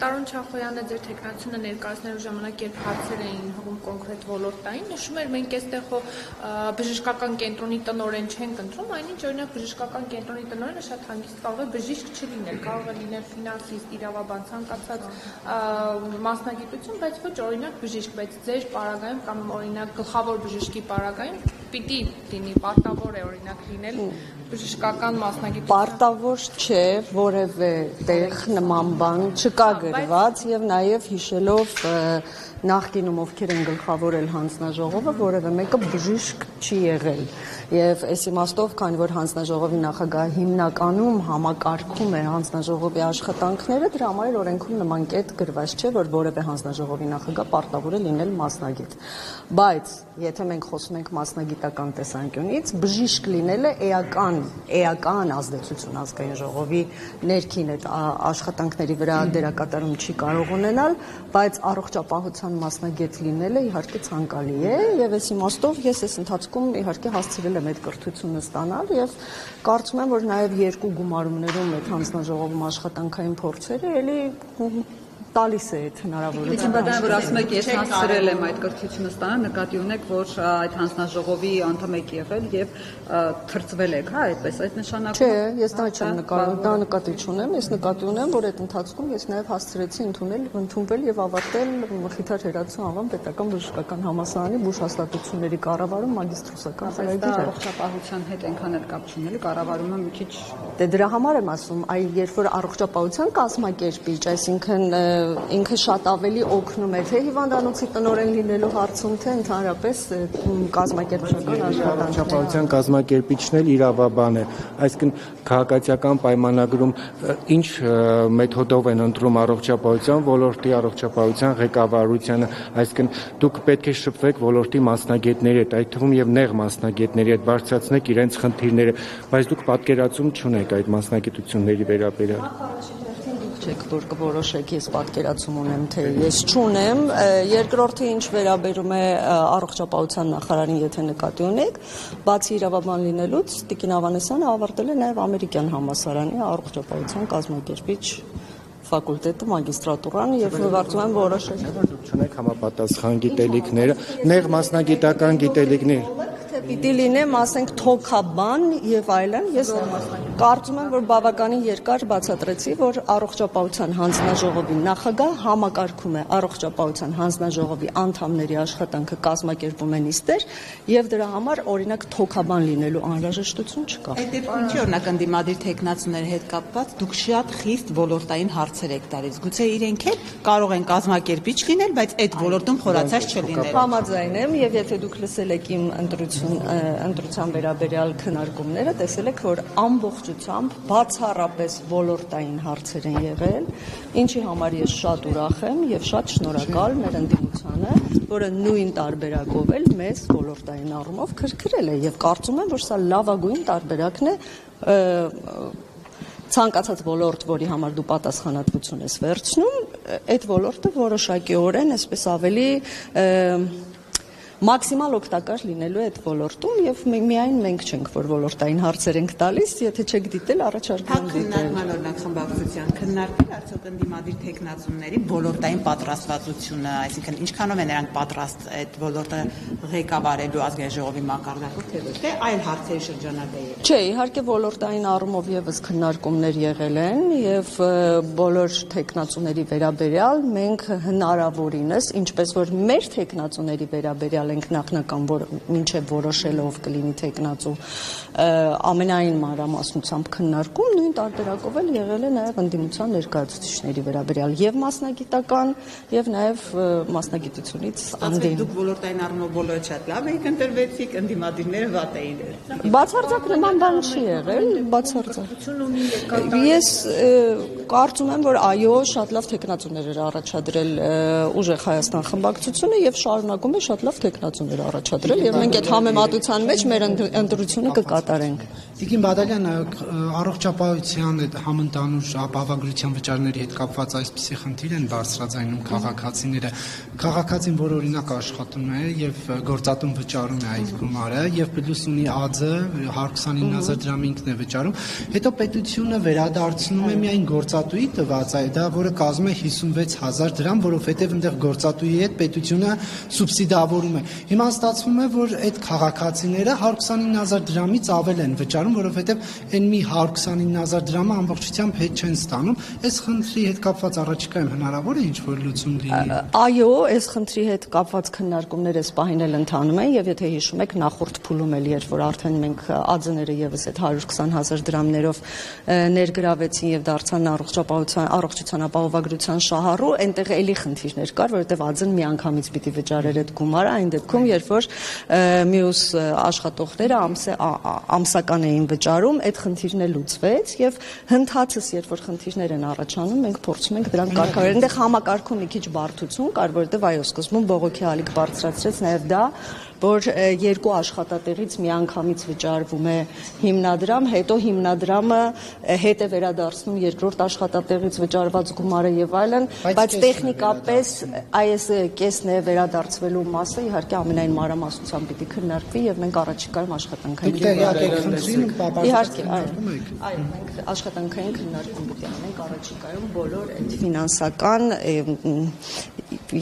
Տարոն Չախոյանը ձեր թեկնածությունը ներկայացնելու ժամանակ երբ հարցեր էին հողում կոնկրետ ոլորտային, նշում էր մենք այստեղ բժշկական կենտրոնի տնօրեն չենք ընտրում, այնինչ օրինակ բժշկական կենտրոնի տնօրենը շատ հանգիստ կարող է բժիշկ չլինել, կարող է լինել ֆինանսիստ, իրավաբան, ցանկացած մասնագիտություն, բայց ոչ օրինակ բժիշկ, բայց ձեր պարագայում կամ օրինակ գլխավոր բժշկի պարագայում պիտի լինի, պարտավոր է օրինակ լինել բժշկական մասնագիտություն։ Պարտավոր չէ, որևէ տեղ նման բան չկա գրված եւ նաեւ հիշելով նախկինում ովքեր են գլխավորել հանձնաժողովը, որևէ մեկը բժիշկ չի եղել եւ այս իմաստով, քանի որ հանձնաժողովի նախագահը հիմնականում համակարգում է հանձնաժողովի աշխատանքները, դրա համար օրենքում նման կետ գրված չէ, որ որևէ հանձնաժողովի նախագահ պարտավոր է լինել մասնագիտ։ Բայց եթե մենք խոսում ենք մասնագիտական տեսանկյունից, բժիշկ լինելը էական ազդեցություն ազգային ժողովի ներքին այդ աշխատանքների վրա դերակատարում չի կարող ունենալ, բայց առողջապահության մասնագետ լինելը իհարկե ցանկալի է եւ այս իմաստով ես այս ընթացքում իհարկե հասցրել եմ այդ կրթությունը ստանալ եւ կարծում եմ, որ նաեւ երկու գումարումներում այդ հանձնաժողովում աշխատանքային փորձերը էլի տալիս է այդ հնարավորությունը։ Բայց որ ասում եք, ես հասցրել եմ այդ կրթությունը ստանալ, նկատի ունեք, որ այդ հանձնաժողովի անդամ եք եղել եւ թրծվել եք, հա, այդպես այդ նշանակում։ Չէ, ես դա չեմ դա նկատի չունեմ, ես նկատի ունեմ, որ այդ ընթացքում ես նաեւ հասցրեցի ընդունվել եւ ավարտել Մխիթար Հերացու անվան պետական բժշկական համալսարանի բուժհաստատությունների կառավարում մագիստրոսական ծրագիրը։ Առողջապահության հետ այնքան էլ կապ չունի, կառավարումը մի քիչ Դե դրա համար եմ ասում, այ երբ որ առողջապահության կազմակերպիչ, այսինքն ինքը շատ ավելի օգնում է թե հիվանդանոցի տնօրեն լինելու հարցում, թե ընդհանրապես կազմակերպչական աշխատանքության կազմակերպիչն էլ իրավաբան է, այսինքն քաղաքացիական պայմանագրում ինչ մեթոդով են ընտրում առողջապահության ոլորտի առողջապահության ղեկավարությանը, այսինքն դուք պետք է շփվեք ոլորտի մասնագետների հետ, այդ թվում եւ նեղ մասնագետների հետ, բարձրացնեք իրենց խնդիրները, բայց դուք պատկերացում չունեք այդ մասնագիտությունների վերաբերյալ։ Չեք, որ կորոշեք, ես պատկերացում ունեմ, թե ես չունեմ, երկրորդը ինչ վերաբերում է առողջապահության նախարարին, եթե նկատի ունեք, բացի իրավաբան լինելուց, Տիկին Ավանեսյանը ավարտել է նաև ամերիկյան համալսարանի առողջապահության կազմակերպիչ ֆակուլտետը, մագիստրատուրան եւ կարծում եմ որոշեք։ Դուք չունեք համապատասխան գիտելիքները, նեղ մասնագիտական գիտելիքներ։ Պիտի լինեմ, ասենք, թոքաբան եւ այլն, ես կարծում եմ, որ բավականին երկար բացատրեցի, որ առողջապահության հանձնաժողովի նախագահ համակարգում է առողջապահության հանձնաժողովի անդամների աշխատանքը կազմակերպում է նիստեր եւ դրա համար օրինակ թոքաբան լինելու անհրաժեշտություն չկա։ Այդ դեպքում ինչի օրինակ ընդդիմադիր թեկնածուների հետ կապված դուք շատ խիստ ոլորտային հարցեր եք տալիս։ Գուցե իրենք էլ կարող են կազմակերպիչ լինել, բայց այդ ոլորտում խորացած չլինել։ Համաձայն եմ եւ եթե դուք լսել եք իմ ընտրության վերաբերյալ քննարկումները, տեսել եք, որ ամբողջությամբ բացառապես ոլորտային հարցեր են եղել, ինչի համար ես շատ ուրախ եմ եւ շատ շնորհակալ մեր ընդդիմությանը, որը նույն տարբերակով էլ մեզ ոլորտային առումով քրքրել է եւ կարծում եմ, որ սա լավագույն տարբերակն է ցանկացած ոլորտ, որի համար դու պատասխանատվություն ես վերցնում, այդ ոլորտը որոշակիորեն այսպես ավելի մաքսիմալ օգտակար լինելու այդ ոլորտում եւ միայն մենք չենք, որ ոլորտային հարցեր ենք տալիս, եթե չեք դիտել, առաջարկում եմ դիտել։ Քննարկման օրինակ խմբագրության քննարկել արդյոք ընդդիմադիր թեկնածուների ոլորտային պատրաստվածությունը, այսինքն ինչքանով են նրանք պատրաստ այդ ոլորտը ղեկավարելու ազգային ժողովի մակարդակով, թե ոչ, թե այլ հարցերի շրջանակը է։ Չէ, իհարկե ոլորտային առումով եւս քննարկումներ եղել են եւ բոլոր թեկնածուների վերաբերյալ մենք հնարավորինս, ինչպես որ մեր թեկնածուների վերաբերյալ ենք նախնական մինչև որոշելով կլինի թեկնածու ամենայն մանրամասնությամբ քննարկում նույն տարբերակով էլ եղել է նաև ընդդիմության ներկայացուցիչների վերաբերյալ եւ մասնագիտական եւ նաև մասնագիտությունից անդին։ Դուք ոլորտային առումով բոլորը շատ լավ եք ընտրվեցիք, ընդդիմադիրները վատ էին։ Բացարձակ նման բան չի եղել, բացարձակ։ Ես կարծում եմ, որ այո, շատ լավ թեկնածուներ էր առաջադրել Ուժեղ Հայաստան խմբակցությունը եւ շարունակում է շատ լավ տեխնացուներ առաջադրել եւ մենք այդ համեմատության մեջ մեր ընտրությունը կկատարենք։ Տիկին Բադալյան, առողջապահության այդ համընդհանուր ապահովագրության վճարների հետ կապված այսպիսի խնդիր են բարձրաձայնում քաղաքացիները։ Քաղաքացին, որ օրինակ աշխատում է եւ գործատուն վճարում է այդ գումարը եւ պլյուս ունի ԱՁ 129,000 դրամ ինքն է վճարում, հետո պետությունը վերադարձնում է միայն գործատուի տված այդ, դա որը կազմում է 56,000 դրամ, որովհետեւ այնտեղ գործատուի հետ պետությունը սուբսիդավորում է։ Հիմա ստացվում է, որ այդ քաղաքացիները 129,000 դրամից ավել են վճարում, որովհետև այն մի 129,000 դրամը ամբողջությամբ հետ չեն ստանում։ Այս խնդրի հետ կապված առաջիկայում հնարավոր է ինչ-որ լուծում լինի։ Այո, այս խնդրի հետ կապված քննարկումները այս պահին էլ ընթանում են եւ եթե հիշում եք նախորդ փուլում էլ երբ որ արդեն մենք ԱԶ-ները եւս այդ 120,000 դրամներով ներգրավեցին եւ դարձան առողջության ապահովագրության շահառու, այնտեղ էլի խնդիրներ կար, որովհետեւ ԱԶ-ն միանգամից պիտի վճարեր այդ գումարը, այն դեպքում երբ որ մյուս աշխատողները ամսական էին վճարում, այդ խնդիրն էլ լուծվեց եւ հնդածս երբ որ խնդիրներ են առաջանում, մենք փորձում ենք դրանք կարգավորել։ Այնտեղ համակարգում մի քիչ բարդություն կար, որովհետեւ այո, սկզբում բողոքի ալիք բարձրացրեց նաեւ դա, որ երկու աշխատատեղից միանգամից վճարվում է հիմնադրամ, հետո հիմնադրամը հետ է վերադարձնում երկրորդ աշխատատեղից վճարված գումարը եւ այլն, բայց տեխնիկապես այս կեսն է վերադարձվելու մասը իհարկե ամենայն մանրամասնությամբ պիտի քննարկվի եւ մենք առաջիկայում աշխատանքային իհարկե այո մենք աշխատանքային քննարկում պիտի անենք առաջիկայում բոլոր այդ ֆինանսական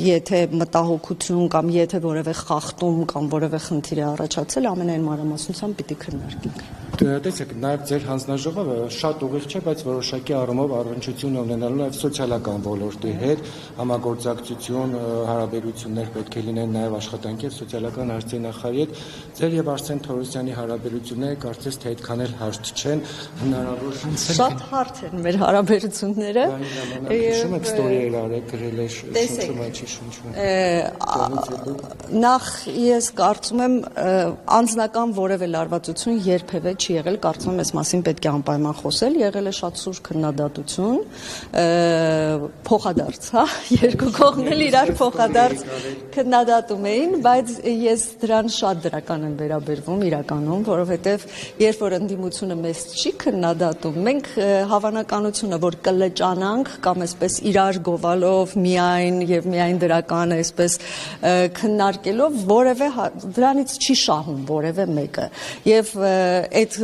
եթե մտահոգություն կամ եթե որևէ խախտում կամ որևէ խնդիր է առաջացել, ամենայն մանրամասնությամբ պիտի քննարկենք։ Տեսեք, նաև ձեր հանձնաժողովը շատ ուղիղ չէ, բայց որոշակի առումով առնչություն ունենալու նաև սոցիալական ոլորտի հետ, համագործակցություն, հարաբերություններ պետք է լինեն նաև աշխատանքի եւ սոցիալական հարցերի նախարարի հետ։ Ձեր եւ Արսեն Թորոսյանի հարաբերությունները կարծես թե այդքան էլ հարթ չեն, հնարավոր շատ հարթ են մեր հարաբերությունները։ Հիշում եք ստորիեր արեք, գրել եք, շնչում եք, շնչում։ Նախ ես կարծում եմ անձնական որևէ լարվածություն երբևէ չի եղել, կարծում եմ այս մասին պետք է անպայման խոսել, եղել է շատ սուր քննադատություն, փոխադարձ, հա, երկու կողմն էլ իրար փոխադարձ քննադատում էին, բայց ես դրան շատ դրական եմ վերաբերվում իրականում, որովհետև երբ որ ընդդիմությունը մեզ չի քննադատում, մենք հավանականությունը, որ կլճանանք կամ այսպես իրար գովալով միայն եւ միայն դրական այսպես քննարկելով որևէ դրանից չի շահում որևէ մեկը եւ այդ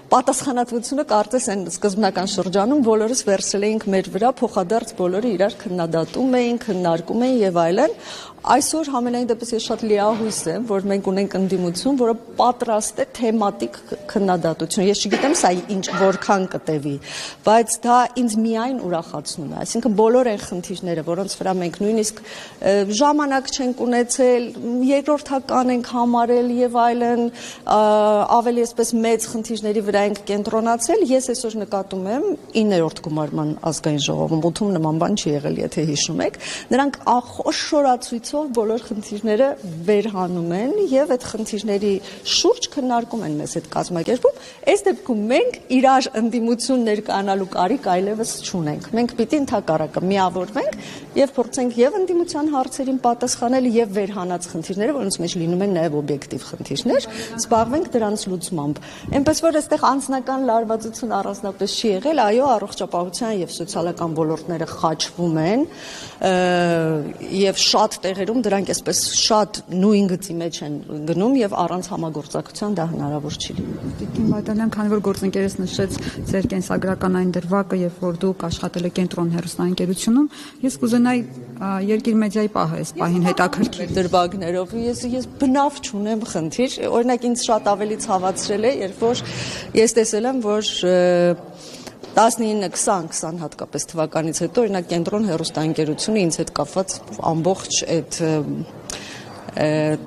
պատասխանատվությունը կարծես այն սկզբնական շրջանում բոլորս վերցրել էինք մեր վրա, փոխադարձ բոլորը իրար քննադատում էին, քննարկում էին եւ այլն։ Այսօր համենայն դեպս ես շատ լիահույս եմ, որ մենք ունենք ընդդիմություն, որը պատրաստ է թեմատիկ քննադատություն։ Ես չգիտեմ սա ինչ որքան կտևի, բայց դա ինձ միայն ուրախացնում է։ Այսինքն բոլոր այն խնդիրները, որոնց վրա մենք նույնիսկ ժամանակ չենք ունեցել, երկրորդական ենք համարել եւ այլն, ավելի այսպես մեծ խնդիրների վրա ենք կենտրոնացել, ես այսօր նկատում եմ 9-րդ գումարման ազգային ժողովում 8-ում նման բան չի եղել, եթե հիշում եք, նրանք խոշորացույցով բոլոր խնդիրները վերհանում են եւ այդ խնդիրների շուրջ քննարկում են մեզ այդ կազմակերպում։ Այս դեպքում մենք իրար ընդդիմություն ներկայանալու կարիք այլևս չունենք։ Մենք պիտի ընդհակառակը միավորվենք եւ փորձենք եւ ընդդիմության հարցերին պատասխանել եւ վերհանած խնդիրները, որոնց մեջ լինում են նաեւ օբյեկտիվ խնդիրներ, զբաղվենք դրանց լուծմամբ։ Այնպես որ այստեղ անձնական լարվածություն առանձնապես չի եղել, այո, առողջապահության եւ սոցիալական ոլորտները խաչվում են եւ շատ տեղերում դրանք այսպես շատ նույն գծի մեջ են գնում եւ առանց համագործակցության դա հնարավոր չի լինում։ Տիկին Բադալյան, քանի որ գործընկերս նշեց ձեր կենսագրական այն դրվագը, երբ որ դուք աշխատել եք կենտրոն հեռուստաընկերությունում, ես կուզենայի երկիր մեդիայի պահը այս պահին հետաքրքիր դրվագներով ես բնավ չունեմ խնդիր, օրինակ ինձ շատ ավելի ցավացրել է, երբ որ ես տեսել եմ, որ 19-20 հատկապես թվականից հետո օրինակ կենտրոն հեռուստաընկերությունը ինձ հետ կապված ամբողջ այդ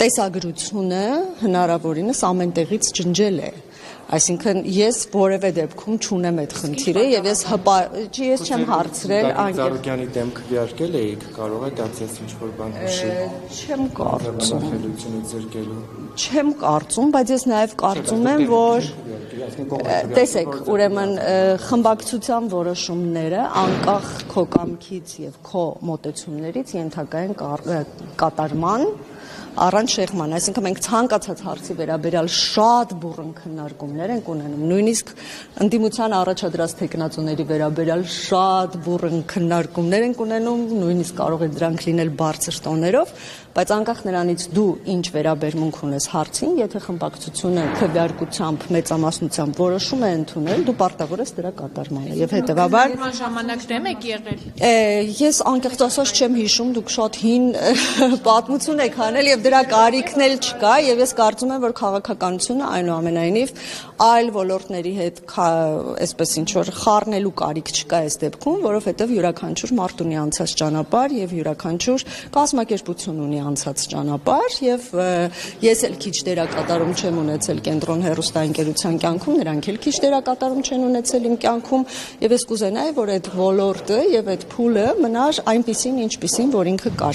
տեսագրությունը հնարավորինս ամեն տեղից ջնջել է։ Այսինքն ես որևէ դեպքում չունեմ այդ խնդիրը եւ ես չեմ հարցրել Ծառուկյանի դեմ քվեարկել էիք, կարող է դարձած ինչ-որ բան հիշի։ Չեմ կարծում։ Ձերկելու։ Չեմ կարծում, բայց ես նաեւ կարծում եմ, որ տեսեք, ուրեմն խմբակցության որոշումները անկախ քո կամքից եւ քո մոտեցումներից ենթակա են կատարման առանց շեղման, այսինքն մենք ցանկացած հարցի վերաբերյալ շատ բուռն քննարկումներ ենք ունենում, նույնիսկ ընդդիմության առաջադրած տեխնացուների վերաբերյալ շատ բուռն քննարկումներ ենք ունենում, նույնիսկ կարող է դրանք լինել բարձր տոներով, բայց անկախ նրանից դու ինչ վերաբերմունք ունես հարցին, եթե խմբակցությունը քվեարկությամբ, մեծամասնությամբ որոշում է ընդունել, դու պարտավոր ես դրա կատարմանը եւ հետեւաբար ժամանակ դեմ եք եղել։ Ես անկեղծ ասած չեմ հիշում, դուք շատ հին պատմություն եք անել եւ դրա կարիքն էլ չկա եւ ես կարծում եմ, որ քաղաքականությունը այնուամենայնիվ այլ ոլորտների հետ այսպես ինչ որ խառնելու կարիք չկա այս դեպքում, որովհետեւ յուրաքանչյուր մարդ ունի անցած ճանապարհ եւ յուրաքանչյուր կազմակերպություն ունի անցած ճանապարհ եւ ես էլ քիչ դերակատարում չեմ ունեցել կենտրոն հեռուստաընկերության կյանքում, նրանք էլ քիչ դերակատարում չեն ունեցել իմ կյանքում եւ ես կուզենայի, որ այդ ոլորտը եւ այդ փուլը մնար այնպիսին, ինչպիսին որ ինքը կար։